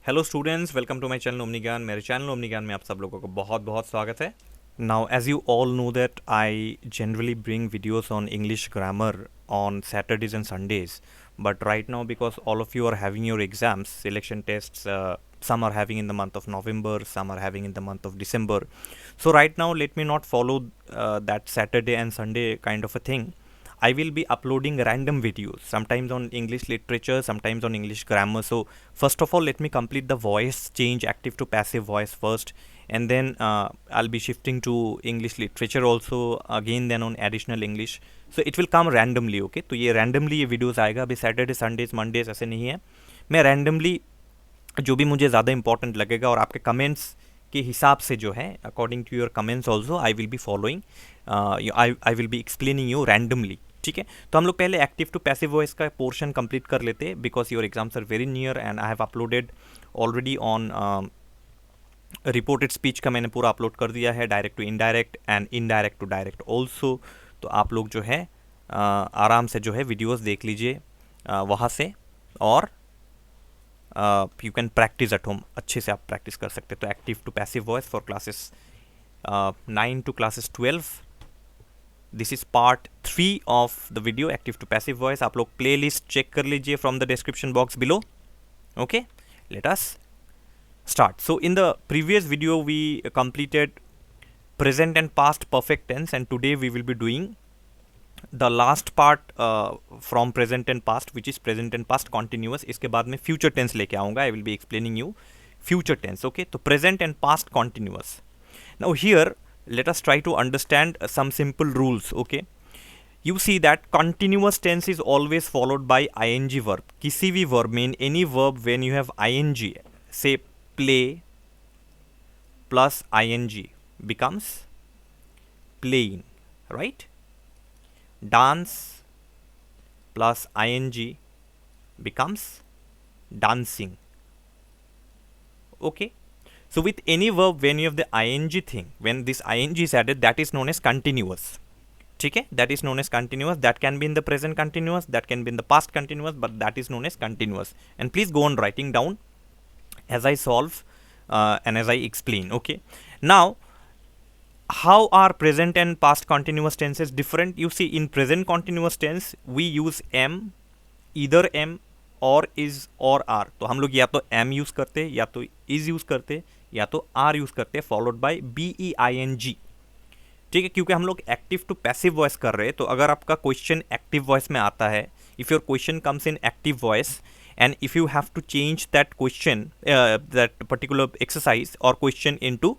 Hello students, welcome to my channel omni Gyan. मेरे channel omni ज्ञान में आप सब लोगों का बहुत बहुत स्वागत है। Now as you all know that I generally bring videos on English grammar on Saturdays and Sundays, but right now because all of you are having your exams, selection tests, some are having in the month of November, some are having in the month of December. So right now let me not follow that Saturday and Sunday kind of a thing. I will be uploading random videos, sometimes on English literature, sometimes on English grammar. So first of all, let me complete the voice change active to passive voice first, and then I'll be shifting to English literature also again, then on additional English. So it will come randomly, okay? तो ये randomly ये videos आएगा। अभी Saturday, Sundays, Mondays ऐसे नहीं है। मैं randomly जो भी मुझे ज़्यादा इंपॉर्टेंट लगेगा और आपके कमेंट्स के हिसाब से जो है, according to your comments also I will be following, I will be explaining you randomly. ठीक है, तो हम लोग पहले एक्टिव टू पैसिव वॉइस का पोर्शन कंप्लीट कर लेते हैं because your exams are very near and I have uploaded already on reported speech का मैंने पूरा अपलोड कर दिया है, direct to indirect and indirect to direct also. तो आप लोग जो है आराम से जो है वीडियोस देख लीजिए वहाँ से, और you can practice at home. अच्छे से आप प्रैक्टिस कर सकते हैं। तो active to passive voice for classes 9 to classes 12, this is part 3 of the video active to passive voice. आप लोग प्ले लिस्ट चेक कर लीजिए from the description box below. Okay, let us start. So in the previous video we completed present and past perfect tense, and today we will be doing the last part from present and past, which is present and past continuous. इसके बाद में future tense लेके आऊँगा. I will be explaining you future tense. Okay, तो present and past continuous. Now here let us try to understand some simple rules. Okay, you see that continuous tense is always followed by ing verb. किसी भी verb में, in any verb when you have ing, say play plus ing becomes playing, right? Dance plus ing becomes dancing. Okay, so with any verb when you have the ing thing, when this ing is added, that is known as continuous. ठीक है, that is known as continuous. That can be in the present continuous, that can be in the past continuous, but that is known as continuous. And please go on writing down as I solve and as I explain. Okay, now how are present and past continuous tenses different? You see, in present continuous tense we use am, either am or is or are. तो हम लोग या तो am use करते, या तो is use करते, या तो are यूज करते, फॉलोड बाय being. ठीक है, क्योंकि हम लोग एक्टिव टू पैसिव वॉइस कर रहे हैं। तो अगर आपका क्वेश्चन एक्टिव वॉइस में आता है, if your question comes in active voice, and if you have to change that question, that particular exercise or question into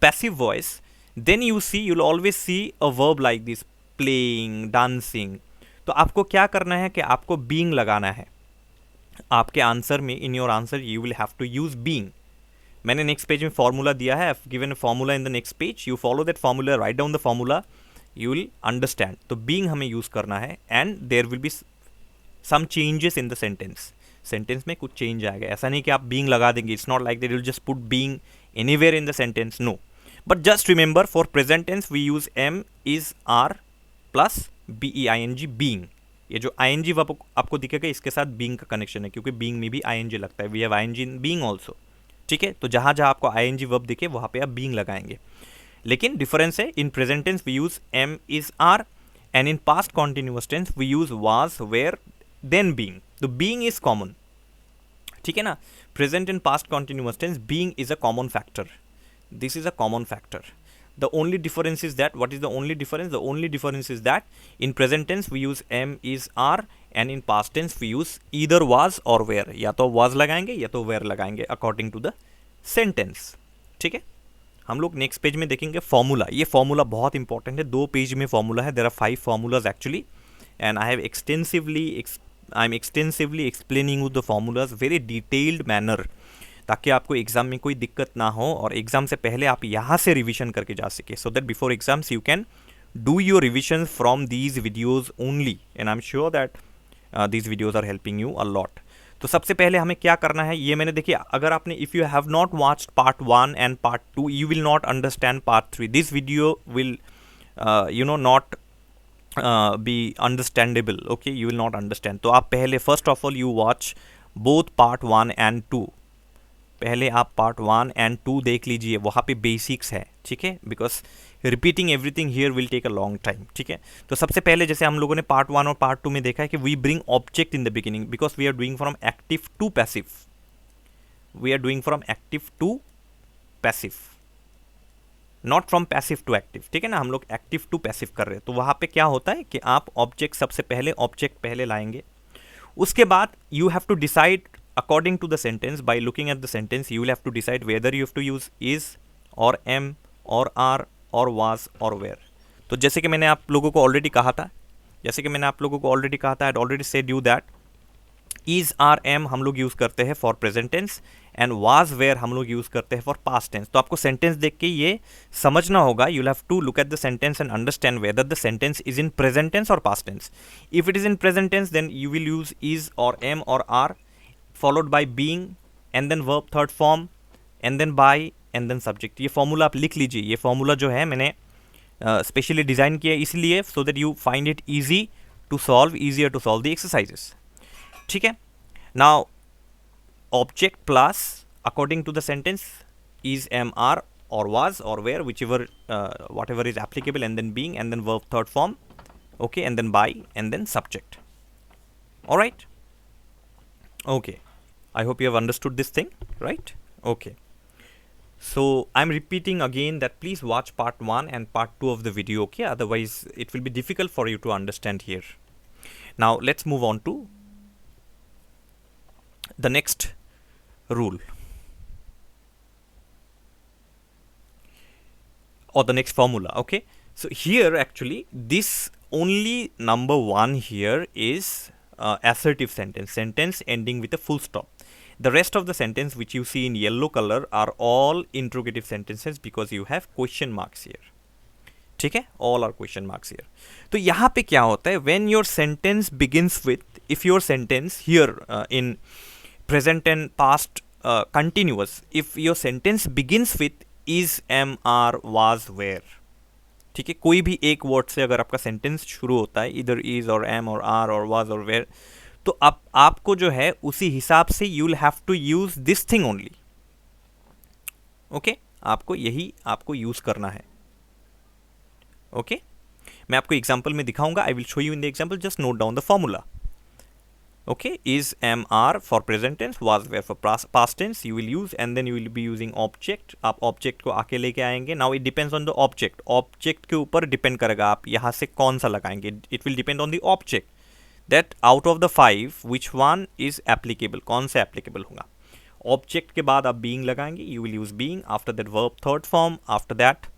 passive voice, then you see, you'll always see a verb like this, playing, dancing. तो आपको क्या करना है कि आपको being लगाना है आपके आंसर में। in your answer you will have to use being. मैंने नेक्स्ट पेज में फॉर्मूला दिया है, I've given a formula in the next page. You follow that formula, write down the formula, you will understand. तो being हमें use करना है, and there will be some changes in the sentence. Sentence में कुछ change आएगा। ऐसा नहीं कि आप being लगा देंगे, it's not like that you will just put being anywhere in the sentence, no. But just remember, for present tense we use am, is, are plus being, being. ये जो ing वर्ब आपको दिखेगा, इसके साथ being का connection है, क्योंकि being में भी ing लगता है। we have ing in being also. ठीक है, तो जहाँ जहाँ आपको ing वर्ब दिखे वहाँ पे आप being लगाएंगे। लेकिन डिफरेंस है, in present tense we use am, is, are, and in past continuous tense we use was, were, then being. तो being is common. ठीक है ना, present and past continuous tense being is a common factor. This is a common factor. The only difference is that, what is the only difference? The only difference is that in present tense we use am, is, are, and in past tense we use either was or were. या तो was लगाएंगे या तो were लगाएंगे according to the sentence. ठीक है, हम लोग नेक्स्ट पेज में देखेंगे फॉर्मूला। ये फॉर्मूला बहुत इंपॉर्टेंट है, 2 पेज में फॉर्मूला है। There are 5 formulas actually, and I have I'm extensively explaining you the formulas very detailed manner, ताकि आपको एग्जाम में कोई दिक्कत ना हो और एग्जाम से पहले आप यहाँ से रिवीजन करके जा सके, so that before exams you can do your revision from these videos only, and I'm sure that these videos are helping you a lot. तो सबसे पहले हमें क्या करना है, ये मैंने देखिए, अगर आपने if you have not watched part 1 and part 2 you will not understand part 3. This video will not be understandable. Okay, you will not understand. तो आप पहले first of all you watch both part 1 and 2. पहले आप part 1 and 2 देख लीजिए, वहाँ पे basics है, ठीक है, because repeating everything here will take a long time, ठीक है। तो सबसे पहले जैसे हम लोगों ने पार्ट 1 और पार्ट 2 में देखा है कि we bring object in the beginning because we are doing from active to passive, we are doing from active to passive, not from passive to active, ठीक है ना, हम लोग एक्टिव टू पैसिव कर रहे हैं। तो वहाँ पे क्या होता है कि आप ऑब्जेक्ट सबसे पहले ऑब्जेक्ट पहले लाएंगे, उसके बाद you have to decide according to the sentence, by looking at the sentence you will have to decide whether you have to use is or am or are or was or were। तो जैसे कि मैंने आप लोगों को already कहा था, I had already said you that is are am हम लोग यूज़ करते हैं for present tense and was were हम लोग यूज़ करते हैं फॉर पास्ट टेंस। तो आपको सेंटेंस देख के ये समझना होगा, you have to look at the sentence and understand whether the sentence is in present tense और past tense. If it is in present tense then you will use is or am or are followed by being and then verb third form and then by and then subject। ये formula आप लिख लीजिए, ये formula जो है मैंने specially design किया इसलिए so that you find it easy to solve, easier to solve the exercises, ठीक है। Now object plus according to the sentence is am are or was or were whichever whatever is applicable and then being and then verb third form, okay, and then by and then subject, all right, okay, I hope you have understood this thing, right? Okay, so I'm repeating again that please watch part 1 and part 2 of the video, okay, otherwise it will be difficult for you to understand here. Now let's move on to the next rule or the next formula, okay. So here actually this only number 1 here is assertive sentence ending with a full stop. The rest of the sentence which you see in yellow color are all interrogative sentences because you have question marks here, ठीक है, all are question marks here। तो यहाँ पे क्या होता है, when your sentence begins with, if your sentence here in present and past continuous, if your sentence begins with is am are was were, ठीक है, कोई भी एक वर्ड से अगर आपका सेंटेंस शुरू होता है इधर is और am और are और was और were, तो आपको जो है उसी हिसाब से you will have to use this thing only, okay, आपको यही आपको यूज करना है, ओके। मैं आपको एग्जांपल में दिखाऊंगा, आई will show you in the example, just note down the formula, okay, is am are for present tense, was were for past tense you will use and then you will be using object। आप object को आके लेके आएंगे। now it depends on the object के ऊपर depend करेगा आप यहाँ से कौन सा लगाएंगे, it will depend on the object that out of the 5 which one is applicable, कौन से applicable होगा। object के बाद आप being लगाएंगे, you will use being, after that verb third form, after that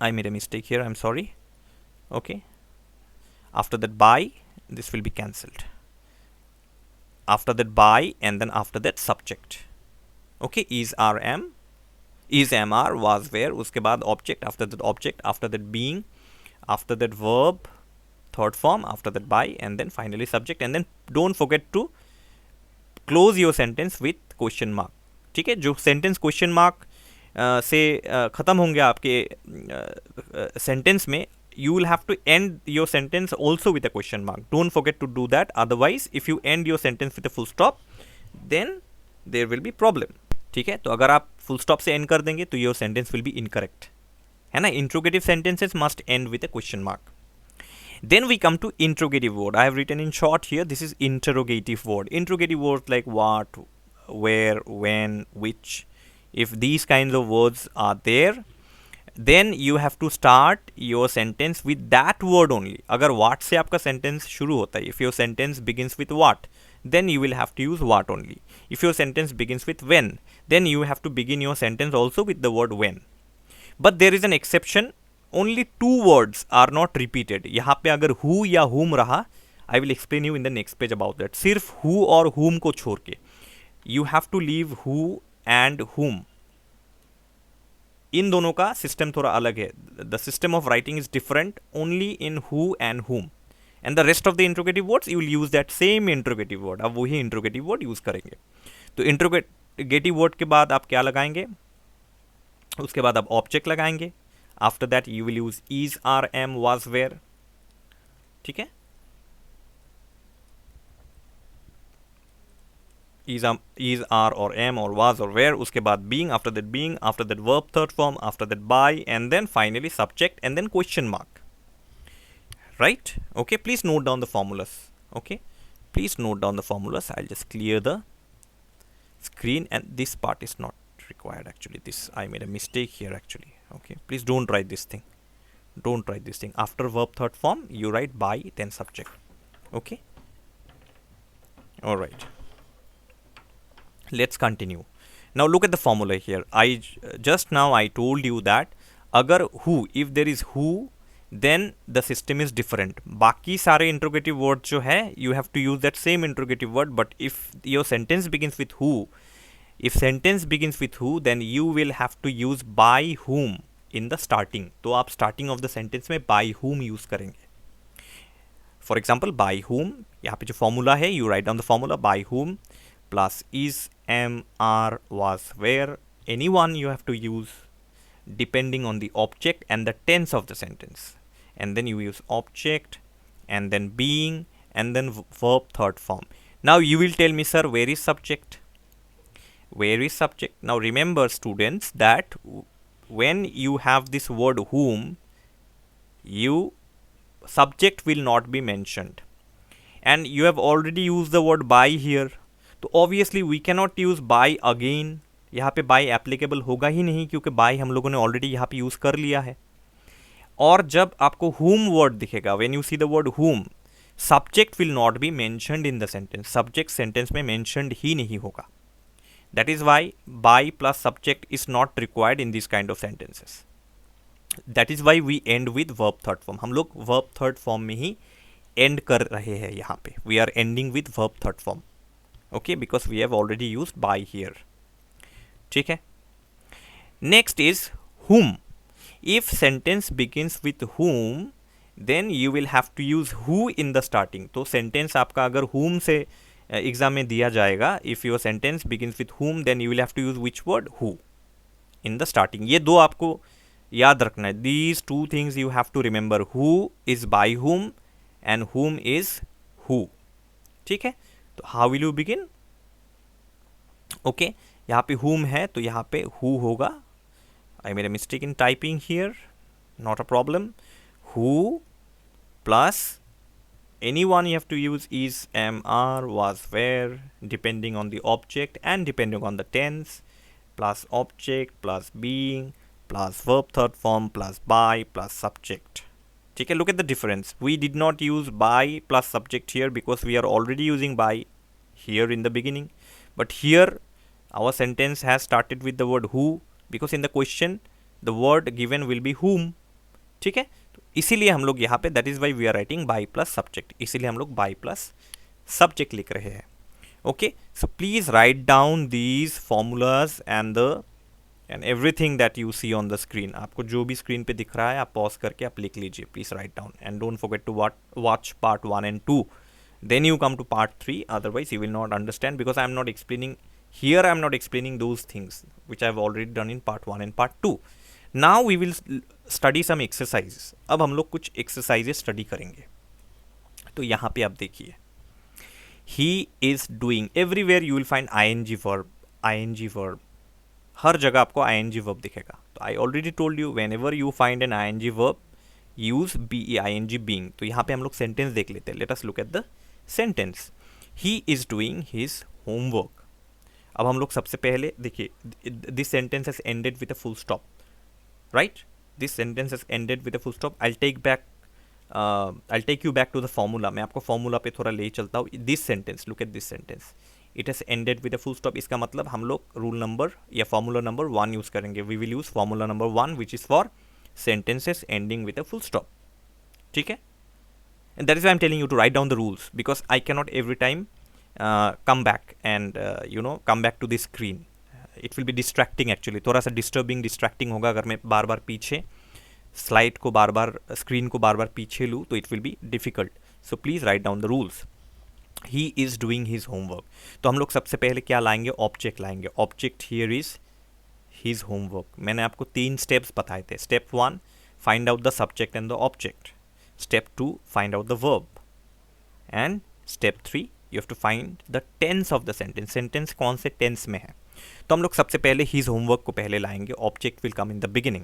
I made a mistake here, I'm sorry, okay, after that by, this will be cancelled, after that by and then after that subject, okay, is are am, is am are was were, उसके बाद object, after that being, after that verb third form, after that by and then finally subject, and then don't forget to close your sentence with question mark, ठीक है। जो sentence question mark से ख़त्म होंगे आपके sentence में, you will have to end your sentence also with a question mark, don't forget to do that, otherwise if you end your sentence with a full stop then there will be problem, ठीक है। तो अगर आप full stop से end कर देंगे तो your sentence will be incorrect, है ना। interrogative sentences must end with a question mark। then we come to interrogative word, I have written in short here, this is interrogative word, interrogative words like what, where, when, which, if these kinds of words are there then you have to start your sentence with that word only। अगर what से आपका sentence शुरू होता है, if your sentence begins with what then you will have to use what only, if your sentence begins with when then you have to begin your sentence also with the word when, but there is an exception, only 2 words are not repeated। यहाँ पे अगर who या whom रहा, I will explain you in the next page about that। सिर्फ who और whom को छोड़ के you have to leave who and whom, इन दोनों का सिस्टम थोड़ा अलग है, the system of writing is different only in who and हुम, and the rest of the interrogative words you will use that same interrogative word, अब वही interrogative word use करेंगे। तो इंट्रोगेटिव वर्ड के बाद आप क्या लगाएंगे, उसके बाद आप ऑब्जेक्ट लगाएंगे, after that you will use is are am was were, ठीक है। is are or am or was or were, उसके बाद being, after that verb third form, after that by, and then finally subject and then question mark, right? Okay, please note down the formulas. Okay, please note down the formulas. I'll just clear the screen, and this part is not required actually. This I made a mistake here actually. Okay, please don't write this thing. Don't write this thing. After verb third form, you write by then subject. Okay, all right, let's continue. Now look at the formula here. Just now I told you that अगर who, if there is who, then the system is different. बाकी सारे interrogative words जो है, you have to use that same interrogative word. But if your sentence begins with who, then you will have to use by whom in the starting. तो आप starting of the sentence में by whom use करेंगे. For example, by whom, यहाँ पे जो formula है, you write down the formula by whom plus is, am, are, was, were, anyone you have to use depending on the object and the tense of the sentence. And then you use object and then being and then verb third form. Now you will tell me, sir, where is subject? Where is subject? Now remember students that when you have this word whom, subject will not be mentioned. And you have already used the word by here. तो obviously we cannot use by again. यहाँ पे bye applicable होगा ही नहीं क्योंकि bye हम लोगों ने already यहाँ पे यूज कर लिया है. और जब आपको whom वर्ड दिखेगा, when you see the word whom, subject will not be mentioned in the sentence. Subject sentence में मेंशनड ही नहीं होगा. That is why by plus subject is not required in this kind of sentences. That is why we end with verb third form. हम लोग verb third form में ही and कर रहे हैं. यहाँ पे we are ending with verb third form. Okay, because we have already used by here. ठीक है. Next is whom. If sentence begins with whom, then you will have to use who in the starting. तो sentence आपका अगर whom से exam में दिया जाएगा, if your sentence begins with whom, then you will have to use which word? Who in the starting. ये दो आपको याद रखना है. These two things you have to remember. Who is by whom and whom is who. ठीक है. तो how will you begin? Okay, यहाँ पे whom है तो यहाँ पे who होगा. I made a mistake in typing here, not a problem. who plus anyone you have to use is, am, are, was, were, depending on the object and depending on the tense, plus object plus being plus verb third form plus by plus subject. ठीक है, look at the difference. We did not use by plus subject here because we are already using by here in the beginning. But here our sentence has started with the word who because in the question the word given will be whom. ठीक है, तो इसीलिए हम लोग यहाँ पे that is why we are writing by plus subject. इसीलिए हम लोग by plus subject लिख रहे हैं. Okay, so please write down these formulas and everything that you see on the screen. आपको जो भी स्क्रीन पे दिख रहा है आप पॉज करके आप लिख लीजिए. Please write down and don't forget to watch part 1 and 2. Then you come to part 3. Otherwise you will not understand because I am not explaining here. I am not explaining those things which I have already done in part 1 and part 2. Now we will study some exercises. अब हम लोग कुछ exercises study करेंगे. तो यहाँ पे आप देखिए, he is doing. Everywhere you will find ing verb. हर जगह आपको ing verb दिखेगा. तो I already told you whenever you find an ing verb, use ing being. तो यहाँ पे हम लोग sentence देख लेते हैं. Let us look at the sentence. He is doing his homework. अब हम लोग सबसे पहले देखिए, this sentence has ended with a full stop, right? This sentence has ended with a full stop. I'll take you back to the formula. मैं आपको formula पे थोड़ा ले चलता हूँ. This sentence, look at this sentence. It has ended with a full stop. इसका मतलब हम लोग रूल नंबर या फॉर्मूला नंबर 1 यूज करेंगे. We will use formula number 1 which is for sentences ending with a full stop. ठीक है, and that is why I'm telling you to write down the rules because I cannot every time come back and come back to the screen. It will be distracting actually. थोड़ा सा distracting होगा अगर मैं बार बार पीछे slide को बार बार screen को बार बार पीछे लूँ तो it will be difficult. So please write down the rules. He is doing his homework. तो हम लोग सबसे पहले क्या लाएंगे? ऑब्जेक्ट लाएंगे. Object here is his homework. मैंने आपको 3 स्टेप्स बताए थे. Step 1, find out the subject and the object. Step 2, find out the verb. And step 3, you have to find the tense of the sentence, sentence कौन से tense में है। तो हम लोग सबसे पहले हीज होमवर्क को पहले लाएंगे, object will come in the beginning.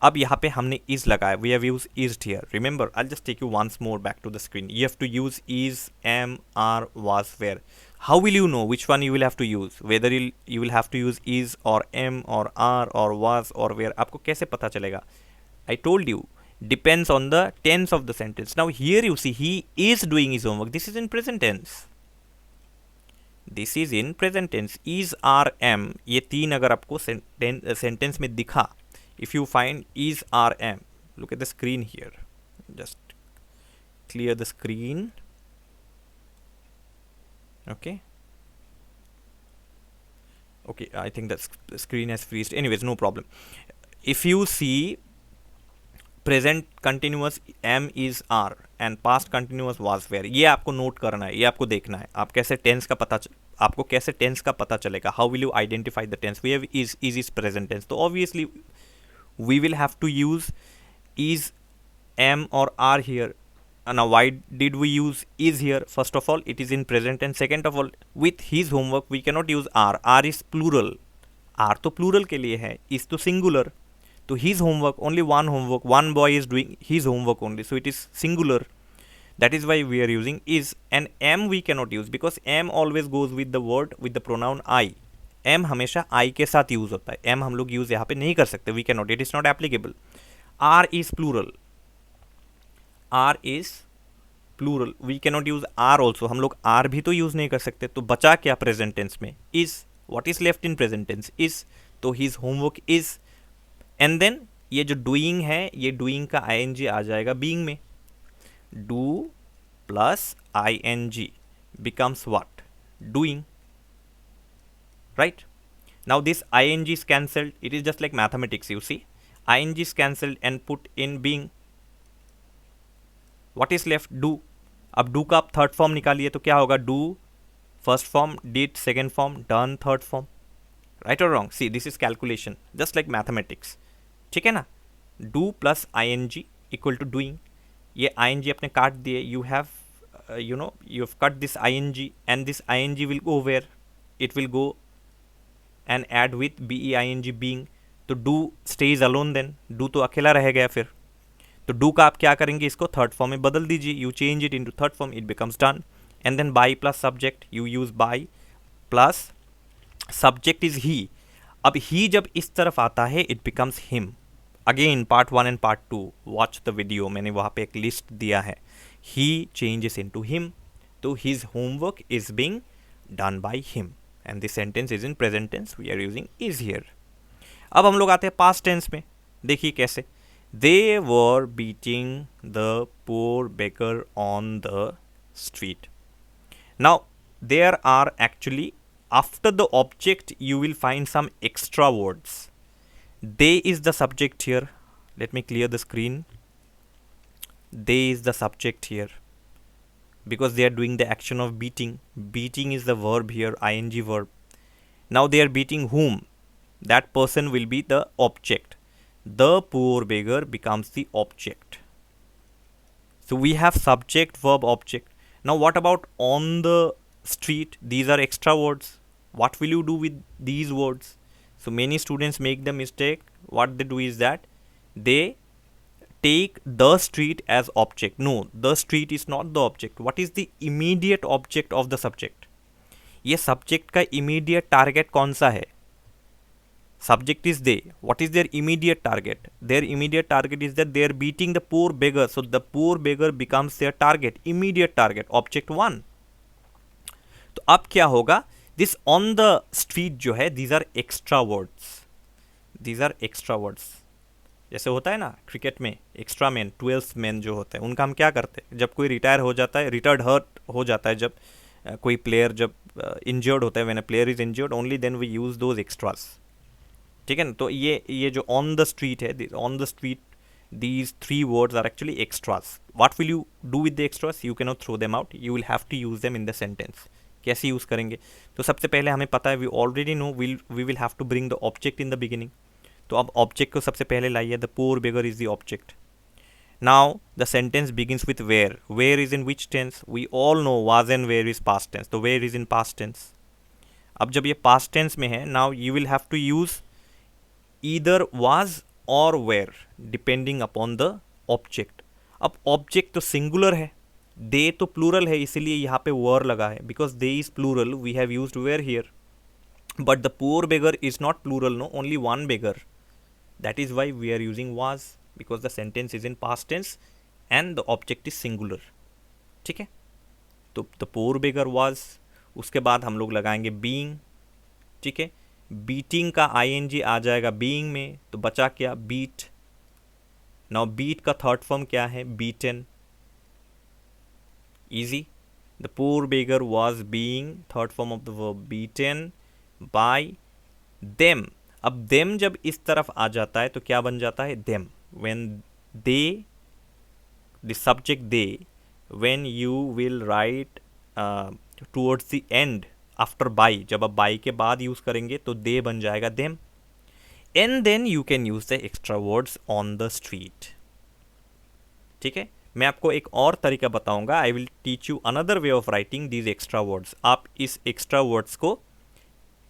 अब यहाँ पे हमने इज लगाया, we have use is here, remember I just take you once more back to the screen, you have to use is, am, are, was, were. How will you know which one you will have to use, whether you will have to use is और am और are और was और were, आपको कैसे पता चलेगा। आई told you depends on the tense of the sentence. Now here you see he is doing his homework, this is in present tense, this is in present tense. is, are, am, ये तीन अगर आपको sentence में दिखा, if you find is, are, am, look at the screen here, just clear the screen, okay, I think the screen has freezed, anyways no problem. If you see present continuous am is are and past continuous was were, ये आपको note करना है, ये आपको देखना है, आप कैसे टेंस का आपको कैसे टेंस का पता चलेगा, how will you identify the tense. We have is present tense, तो obviously we will have to use is, am और are here. Now why did we use is here? First of all it is in present tense, second of all with his homework we cannot use are, is plural, are तो plural के लिए है, is तो singular, तो his homework, only one homework, one boy is doing his homework only, so it is singular, that is why we are using is. And am we cannot use because am always goes with the word with the pronoun I, am हमेशा I के साथ use होता है, am हम लोग use यहाँ पे नहीं कर सकते, we cannot, it is not applicable. are is plural, are is plural, we cannot use are also, हम लोग are भी तो यूज नहीं कर सकते, तो बचा क्या प्रेजेंट टेंस में, is, what is left in present tense is, तो his homework is, and then ये जो डूइंग है, ये डूइंग का आई एन जी आ जाएगा बीइंग में, do plus I N G becomes what, doing, right. Now this I N G is cancelled, it is just like mathematics, you see I N G is cancelled and put in being, what is left, do. अब do का आप third form निकालिए तो क्या होगा, do first form, did second form, done third form, right और wrong, see this is calculation just like mathematics, ठीक है ना। Do plus I N G equal to doing, ये आई एन जी अपने काट दिए, you have you have cut this I N G and this I N G will go where, it will go and add with B E I N G being, तो do stays alone, then do तो अकेला रह गया फिर, तो do का आप क्या करेंगे, इसको थर्ड फॉर्म में बदल दीजिए, you change it into third form, it becomes done, and then by plus subject, you use by plus subject is he. अब ही जब इस तरफ आता है it becomes him, again part 1 and part 2 watch the video, मैंने वहाँ पे एक लिस्ट दिया है, ही चेंजेस इनटू हिम, तो his homework is being done by him and this sentence is in present tense, we are using is here. अब हम लोग आते हैं पास्ट टेंस में, देखिए कैसे, they were beating the poor baker on the street. Now there are actually after the object you will find some extra words. They is the subject here, let me clear the screen, they is the subject here because they are doing the action of beating, beating is the verb here, ing verb. Now they are beating whom, that person will be the object, the poor beggar becomes the object, so we have subject verb object. Now what about on the street, these are extra words, what will you do with these words? So many students make the mistake, what they do is that they take the street as object, no, the street is not the object, what is the immediate object of the subject, ये subject का immediate target कौन सा है, subject is they, what is their immediate target, their immediate target is that they are beating the poor beggar, so the poor beggar becomes their target, immediate target, object 1. तो अब क्या होगा, this on the street जो है, these are extra words, these are extra words, जैसे होता है ना क्रिकेट में एक्स्ट्रा मैन, 12th मैन जो होते हैं, उनका हम क्या करते हैं, जब कोई रिटायर हो जाता है, रिटायर्ड हर्ट हो जाता है, जब कोई प्लेयर जब इंजर्ड होता है, when a player is injured only then we use those extras, ठीक है ना। तो ये जो ऑन द स्ट्रीट है, on the street, these 3 words are actually extras. What will you do with the extras? You cannot throw them out, you will have to use them in the sentence. कैसे use करेंगे, तो सबसे पहले हमें पता है, we already know we will have to bring the object in the beginning, तो अब ऑब्जेक्ट को सबसे पहले लाइए, the poor beggar is the object. Now the sentence begins with where. Where is in which tense? We all know was and where is past tense. तो where is in past tense. अब जब ये past tense में है, now you will have to use either was or were depending upon the object. अब object तो singular है, they तो plural है, इसीलिए यहाँ पे were लगा है. Because they is plural, we have used were here. But the poor beggar is not plural, no, only one beggar. That is why we are using was, because the sentence is in past tense and the object is singular. ठीक है, तो the poor beggar was, उसके बाद हम लोग लगाएंगे being. ठीक है, beating का ing आ जाएगा being में, तो बचा क्या, beat. Now beat का थर्ड फॉर्म क्या है, beaten. Easy. The poor beggar was being, third form of the verb, beaten by them. अब them जब इस तरफ आ जाता है तो क्या बन जाता है, them. When they, the subject they, when you will write towards the end after by, जब आप by के बाद यूज करेंगे तो they बन जाएगा them. And then you can use the extra words on the street. ठीक है, मैं आपको एक और तरीका बताऊंगा. I will teach you another way of writing these extra words. आप इस एक्स्ट्रा वर्ड्स को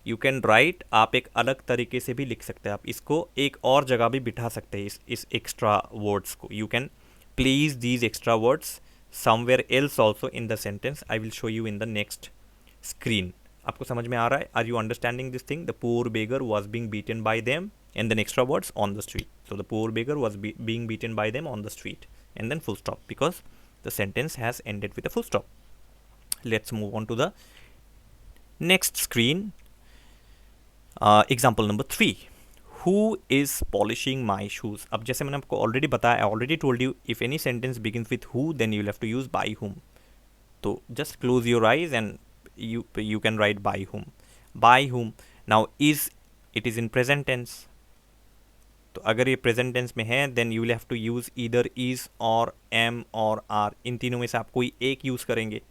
यू कैन राइट, आप एक अलग तरीके से भी लिख सकते हैं. आप इसको एक और जगह भी बिठा सकते हैं, इस एक्स्ट्रा वर्ड्स को. You can place these extra words somewhere else also in the sentence. I will show you in the next screen. आपको समझ में आ रहा है? Are you understanding this thing? The poor beggar was being beaten by them and then extra words on the street. So the poor beggar was being beaten by them on the street, and then full stop, because the sentence has ended with a full stop. Let's move on to the next screen. Example number 3. Who is polishing my shoes? अब जैसे मैंने आपको already बताया, I already told you, if any sentence begins with who, then you will have to use by whom. So just close your eyes and you can write by whom. By whom. Now is, it is in present tense. तो अगर ये present tense में है, then you will have to use either is और am और are. इन तीनों में से आप कोई एक यूज़ करेंगे.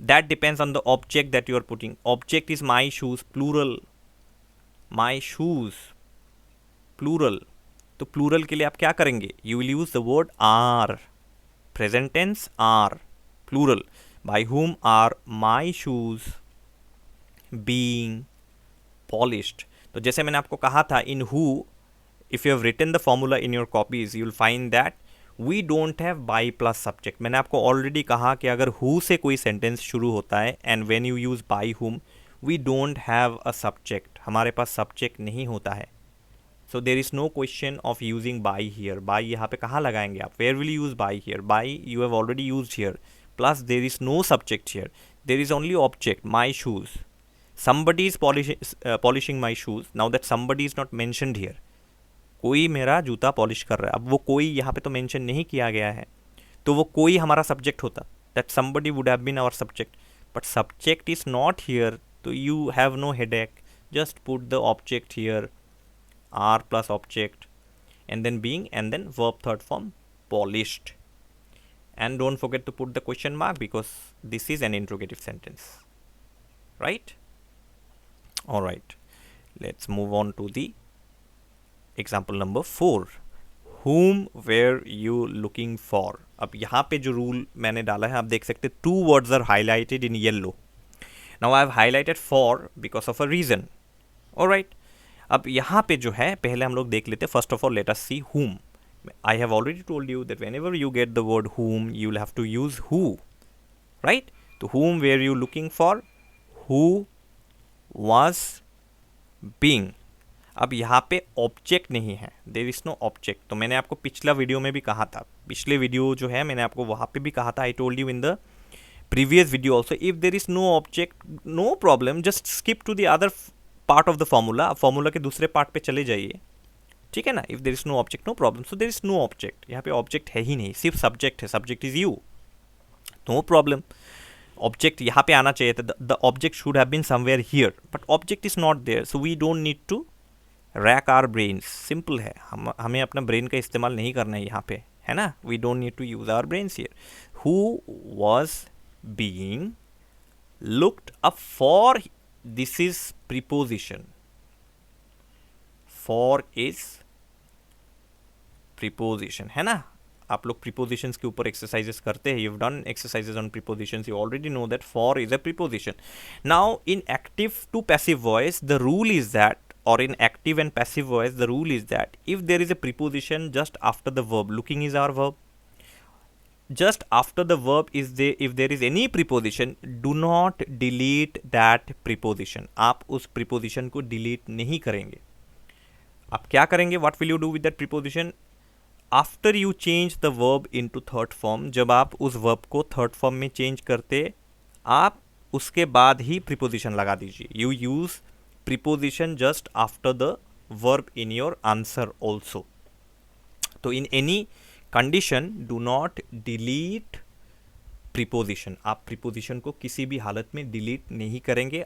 That depends on the object that you are putting. Object is my shoes, plural. My shoes plural. तो प्लूरल के लिए आप क्या करेंगे, you will use the word are. Present tense are, plural. By whom are my shoes being polished. तो जैसे मैंने आपको कहा था, in who, if you have written the formula in your copies, you will find that we don't have by plus subject. मैंने आपको already कहा कि अगर who से कोई sentence शुरू होता है and when you use by whom, we don't have a subject. हमारे पास subject नहीं होता है. So there is no question of using by here. By यहाँ पे कहाँ लगाएंगे आप? Where will you use by here? By you have already used here. Plus there is no subject here. There is only object, my shoes. Somebody is polishing my shoes. Now that somebody is not mentioned here. कोई मेरा जूता polish कर रहा है. अब वो कोई यहाँ पे तो मेंशन नहीं किया गया है, तो वो कोई हमारा सब्जेक्ट होता. That somebody would have been our subject, but subject is not here, तो you have no headache. Just put the object here, are plus object, and then being, and then verb third form polished. And don't forget to put the question mark, because this is an interrogative sentence, right? Alright, let's move on to the example number 4. whom were you looking for? अब यहाँ पे जो rule मैंने डाला है, आप देख सकते, 2 words are highlighted in yellow. Now I have highlighted for because of a reason. Alright. अब यहाँ पे जो है, पहले हम लोग देख लेते. First of all, let us see whom. I have already told you that whenever you get the word whom, you will have to use who. Right? तो whom were you looking for? Who was being. अब यहाँ पे object नहीं है, there is no object. तो मैंने आपको पिछला वीडियो में भी कहा था, पिछले वीडियो जो है मैंने आपको वहाँ पे भी कहा था, I told you in the previous video also, if there is no object, no problem, just skip to the other part of the formula. Formula के दूसरे पार्ट पे चले जाइए, ठीक है ना. If there is no object, no problem. So there is no object. यहाँ पे ऑब्जेक्ट है ही नहीं, सिर्फ सब्जेक्ट है. Subject is you, no problem. Object यहाँ पे आना चाहिए था. The object should have been somewhere here, but object is not there, so we don't need to rack our brains. Simple है, हमें अपना ब्रेन का इस्तेमाल नहीं करना है यहाँ पे, है ना. We don't need to use our brains here. Who was being looked up for, this is preposition. For is preposition, है ना. आप लोग प्रीपोजिशंस के ऊपर एक्सरसाइजेस करते हैं, you have done exercises on prepositions, you already know that for is a preposition. Now in active to passive voice the rule is that, or in active and passive voice the rule is that if there is a preposition just after the verb, looking is our verb, just after the verb is there, if there is any preposition, do not delete that preposition. आप उस preposition को delete नहीं करेंगे. आप क्या करेंगे? what will you do with that preposition? after you change the verb into third form, जब आप उस verb को third form में change करते, आप उसके बाद ही preposition लगा दीजिए. you use preposition just after the verb in your answer also. तो in any condition do not delete preposition. आप preposition को किसी भी हालत में delete नहीं करेंगे.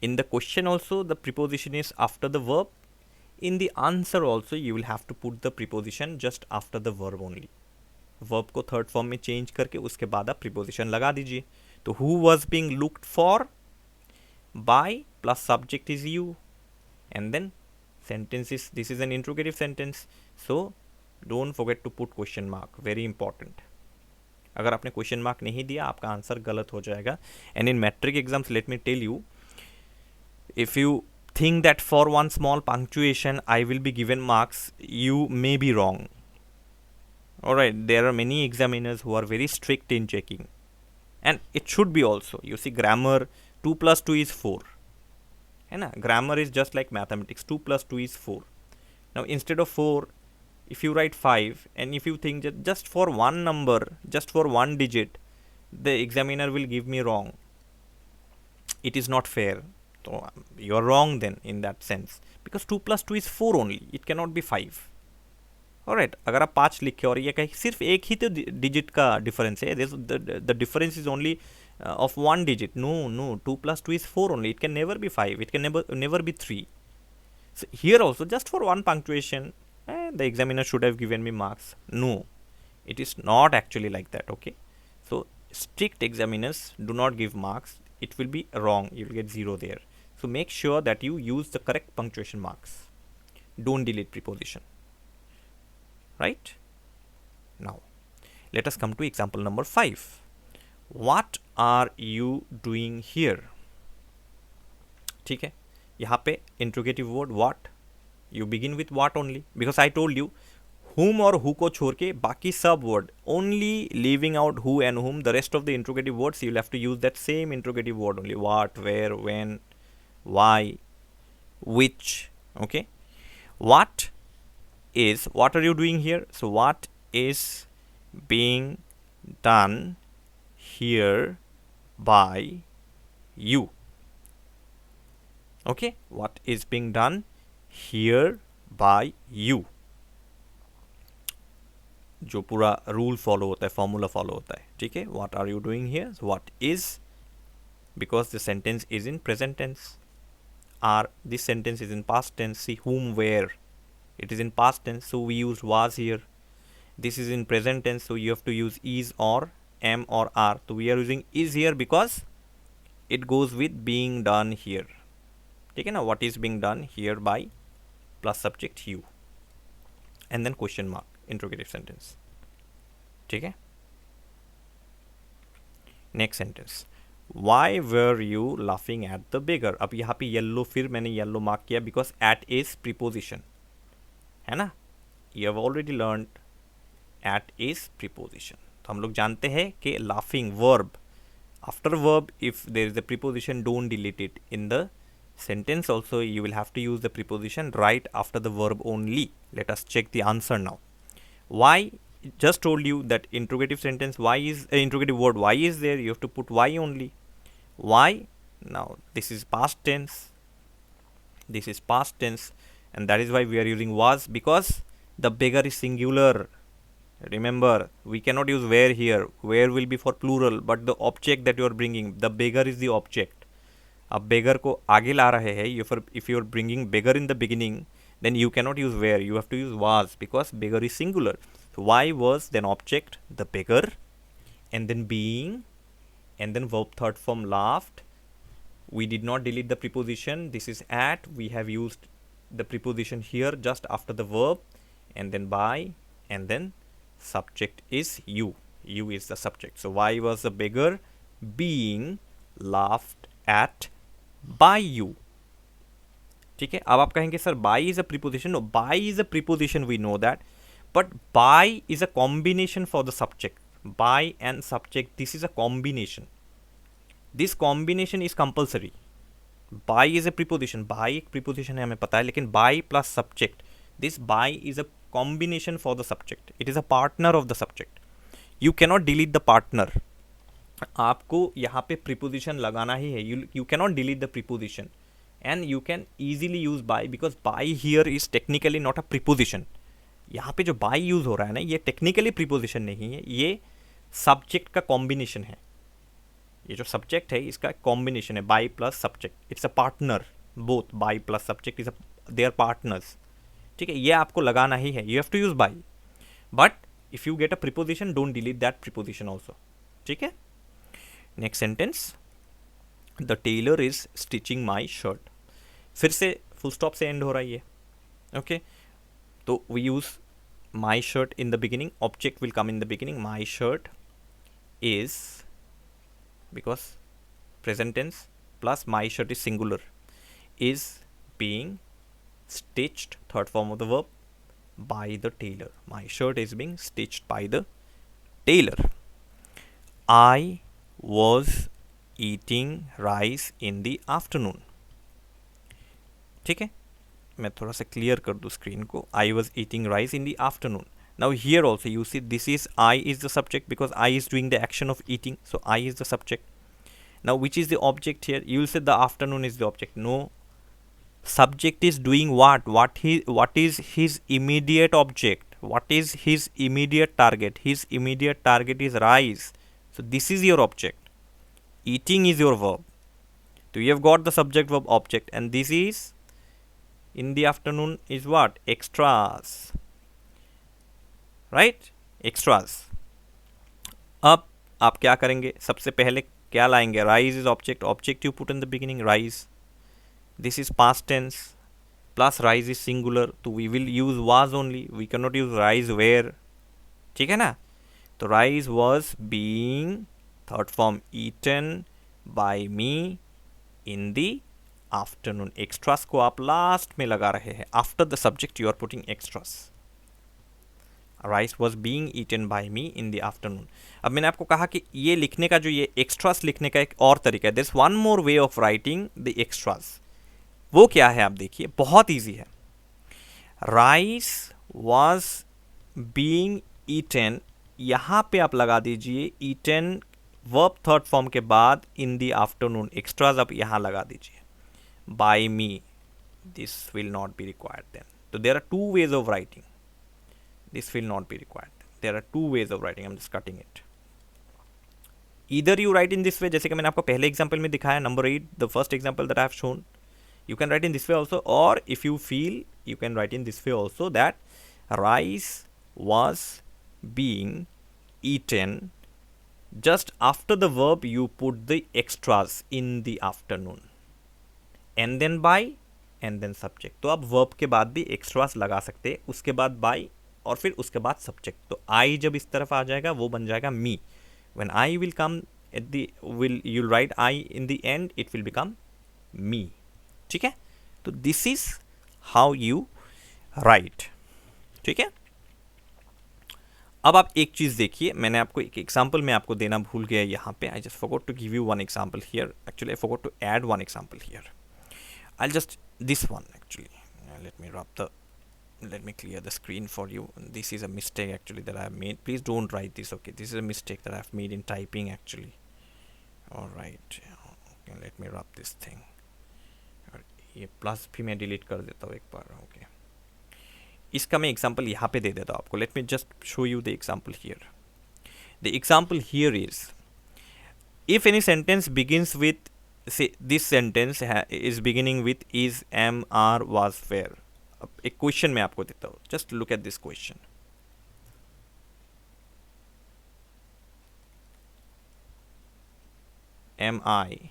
in the question also the preposition is after the verb. in the answer also you will have to put the preposition just after the verb only. verb को third form में change करके उसके बाद आप preposition लगा दीजिए. तो who was being looked for, by plus subject is you, and then sentence is, this is an interrogative sentence, so don't forget to put question mark, very important. अगर आपने question mark नहीं दिया आपका answer गलत हो जाएगा. and in metric exams let me tell you, if you think that for one small punctuation I will be given marks, you may be wrong. Alright, there are many examiners who are very strict in checking, and it should be also. you see grammar, 2 plus 2 is 4, है ना. grammar is just like mathematics, 2 plus 2 is 4. now instead of 4, if you write 5, and if you think that just for one number, just for one digit, the examiner will give me wrong, it is not fair. so you are wrong then in that sense, because 2 plus 2 is 4 only, it cannot be 5. Alright, अगर आप 5 लिखे और ये कहीं सिर्फ एक ही तो digit का डिफरेंस है, the difference is only of one digit. No, 2 plus 2 is 4 only. It can never be 5. It can never be 3. So here also, just for one punctuation, the examiner should have given me marks. No, it is not actually like that. Okay, so strict examiners do not give marks. It will be wrong. You will get 0 there. So make sure that you use the correct punctuation marks. Don't delete preposition. Right? Now, let us come to example number 5. What are you doing here? ठीक है, यहाँ पे interrogative word what, you begin with what only, because I told you whom और who को छोड़ के बाकी सब word, only leaving out who and whom, the rest of the interrogative words you will have to use that same interrogative word only. what, where, when, why, which. Okay, what are you doing here? so what is being done here by you? Okay, what is being done here by you, जो पूरा rule follow होता है, formula follow होता है. ठीक है, what are you doing here? so what is, because the sentence is in present tense, or this sentence is in past tense. see whom, where, it is in past tense, so we use was here. this is in present tense, so you have to use is or am or are. so we are using is here because it goes with being done here. ठीक है ना, what is being done here by plus subject you, and then question mark, interrogative sentence. ठीक है, next sentence, why were you laughing at the beggar? अब यहाँ पे yellow, फिर मैंने yellow mark किया because at is preposition, है ना. you have already learned at is preposition. तो हम लोग जानते हैं कि laughing verb, after verb if there is a preposition, don't delete it. in the sentence also you will have to use the preposition right after the verb only. let us check the answer now. why, just told you that interrogative sentence, why is interrogative word why is there, you have to put why only. why, now this is past tense, and that is why we are using was, because the beggar is singular. remember, we cannot use where here. where will be for plural, but the object that you are bringing, the beggar is the object. अब beggar को आगे ला रहे हैं. if you are bringing beggar in the beginning, then you cannot use where, you have to use was, because beggar is singular. so why was, then object the beggar, and then being, and then verb third form laughed. We did not delete the preposition. This is at, we have used the preposition here just after the verb, and then by, and then subject is you. You is the subject. So why was the beggar being laughed at by you? ठीक है, अब आप कहेंगे sir by is a preposition. No, by is a preposition, we know that, but by is a combination for the subject. By and subject, this is a combination. This combination is compulsory. By is a preposition, by एक preposition है हमें पता है, लेकिन by plus subject, this by is a combination for the subject. It is a partner of the subject. You cannot delete the partner. आपको यहाँ पे preposition लगाना ही है. You cannot delete the preposition and you can easily use by, because by here is technically not a preposition. यहाँ पे जो by use हो रहा है ना, ये टेक्निकली प्रीपोजिशन नहीं है, ये सब्जेक्ट का कॉम्बिनेशन है. ये जो सब्जेक्ट है इसका कॉम्बिनेशन है, by plus subject. It's a partner, both by plus subject is a their partners. ठीक है, ये आपको लगाना ही है. You have to use by, but if you get a preposition don't delete that preposition also. ठीक है, next sentence, the tailor is stitching my shirt. फिर से फुल स्टॉप से एंड हो रहा है ये. ओके, तो we use my shirt in the beginning. Object will come in the beginning. My shirt is, because present tense plus my shirt is singular, is being stitched, third form of the verb, by the tailor. My shirt is being stitched by the tailor. I was eating rice in the afternoon. ठीक है, मैं थोड़ा सा clear कर दूँ screen को. I was eating rice in the afternoon. Now here also you see this is I is the subject because I is doing the action of eating. So I is the subject. Now which is the object here? You will say the afternoon is the object. No, subject is doing what? What is his immediate object? What is his immediate target? His immediate target is rice. So this is your object. Eating is your verb. So you have got the subject verb object, and this is in the afternoon is what? Extras. Right? Extras. अब आप क्या करेंगे? सबसे पहले क्या लाएंगे? Rice is object. Object you put in the beginning, rice. This is past tense. Plus rice is singular. तो we will use was only. We cannot use rice were. ठीक है ना? तो rice was being, third form, eaten by me in the afternoon. Extras को आप last में लगा रहे हैं. After the subject you are putting extras. Rice was being eaten by me in the afternoon. अब मैंने आपको कहा कि ये लिखने का, जो ये extras लिखने का एक और तरीका है. There's one more way of writing the extras. वो क्या है आप देखिए, बहुत ईजी है. Rice was being eaten, यहाँ पे आप लगा दीजिए eaten वर्ब थर्ड फॉर्म के बाद in the afternoon. एक्स्ट्राज आप यहाँ लगा दीजिए. by me, this will not be required then. So there are two ways of writing. This will not be required. There are two ways of writing. I'm just cutting it. Either you write in this way, जैसे कि मैंने आपको पहले example में दिखाया, number 8, the first example that I have shown. You can write in this way also, or if you feel, you can write in this way also, that rice was being eaten. Just after the verb you put the extras in the afternoon, and then by, and then subject. तो आप verb के बाद भी extras लगा सकते हैं, उसके बाद by, और फिर उसके बाद subject. तो I जब इस तरफ आ जाएगा वो बन जाएगा me. When I will come at the, you'll write I in the end, it will become me. ठीक है, तो this is how you right. ठीक है, अब आप एक चीज देखिए, मैंने आपको एक एग्जांपल में आपको देना भूल गया यहाँ पे. I just forgot to give you one example here. Actually I forgot to add one example here. I just this one actually, let me clear the screen for you. This is a mistake actually that I have made. Please don't write this. Okay, this is a mistake that I have made in typing actually. All right, okay, let me rub this thing. ये plus भी मैं delete कर देता हूँ एक बार. Okay, इसका मैं example यहाँ पे दे देता हूँ आपको. Let me just show you the example here. The example here is, if any sentence begins with, say this sentence is beginning with is, am, are, was, were. अब एक क्वेश्चन मैं आपको देता हूँ. Just look at this question. Am I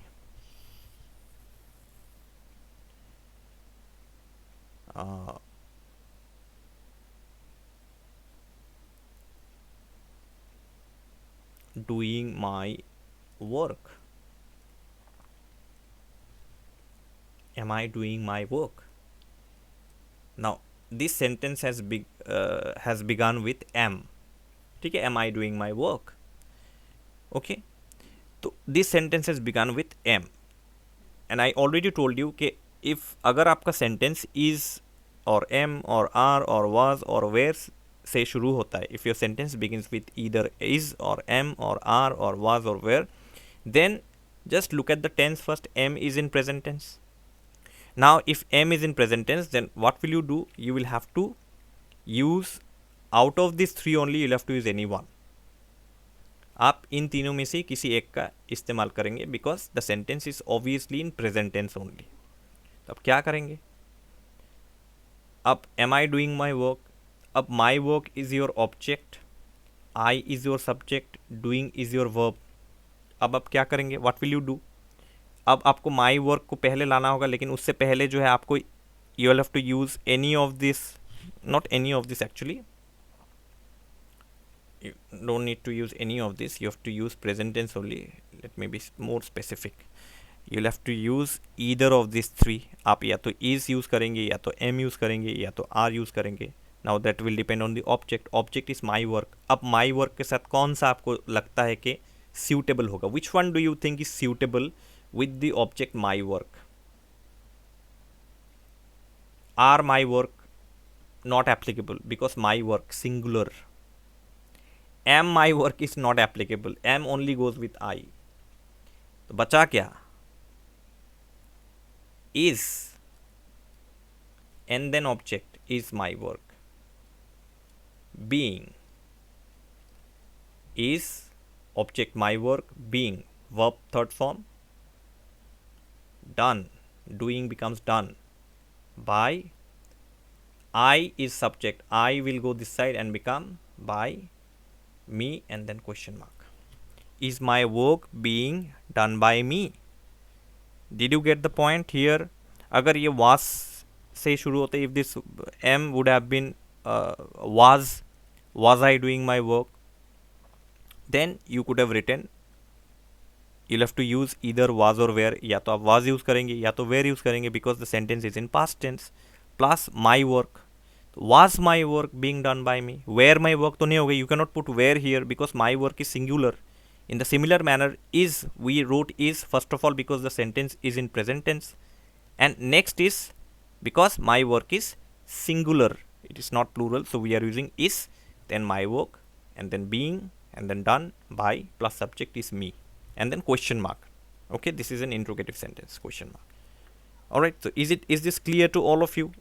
doing my work? Am I doing my work? Now this sentence has begun with am. ठीक है, am I doing my work? Okay, तो this sentence has begun with am, and I already told you कि if अगर आपका sentence is or am or are or was or were से शुरू होता है, if your sentence begins with either is or am or are or was or were, then just look at the tense first. Am is in present tense. Now if am is in present tense, then what will you do? You will have to use, out of these three only you'll have to use any one. आप इन तीनों में से किसी एक का इस्तेमाल करेंगे, because the sentence is obviously in present tense only. तो अब क्या करेंगे? अब am I doing my work, अब my work is your object, I is your subject, doing is your verb. अब आप क्या करेंगे? What will you do? अब आपको माई वर्क को पहले लाना होगा, लेकिन उससे पहले जो है आपको you will have to use any of this, not any of this actually, you don't need to use any of this. You have to use present tense only. Let me be more specific. You'll have to use either of these three. आप या तो is use करेंगे, या तो am use करेंगे, या तो are use करेंगे. Now that will depend on the object. Object is my work. अब my work के साथ कौन सा आपको लगता है कि suitable होगा? Which one do you think is suitable with the object my work? Are my work not applicable because my work singular. Am my work is not applicable. Am only goes with I. तो बचा क्या? Is and then object is my work. Being is object my work, being verb third form. Done, doing becomes done by. I is subject. I will go this side and become by me and then question mark. Is my work being done by me? Did you get the point here? अगर ये was से शुरू होता है, if this am would have been was I doing my work, then you could have written, you'll have to use either was or were. या तो आप was use करेंगे या तो were use करेंगे, because the sentence is in past tense, plus my work. Was my work being done by me? Where my work तो नहीं होगा. You cannot put where here because my work is singular. In the similar manner, is, we wrote is first of all because the sentence is in present tense, and next is because my work is singular, it is not plural, so we are using is, then my work, and then being, and then done by, plus subject is me, and then question mark. Okay, this is an interrogative sentence, question mark. All right, so is this clear to all of you?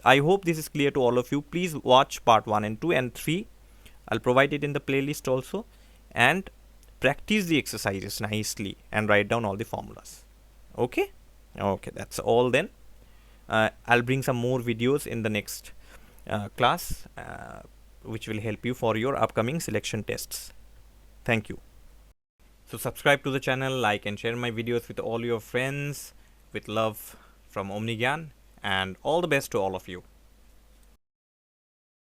I hope this is clear to all of you. Please watch part 1 and 2 and 3. I'll provide it in the playlist also, and practice the exercises nicely and write down all the formulas. Okay, that's all then. I'll bring some more videos in the next class which will help you for your upcoming selection tests. Thank you. So subscribe to the channel, like and share my videos with all your friends. With love from OmniGyan, and all the best to all of you.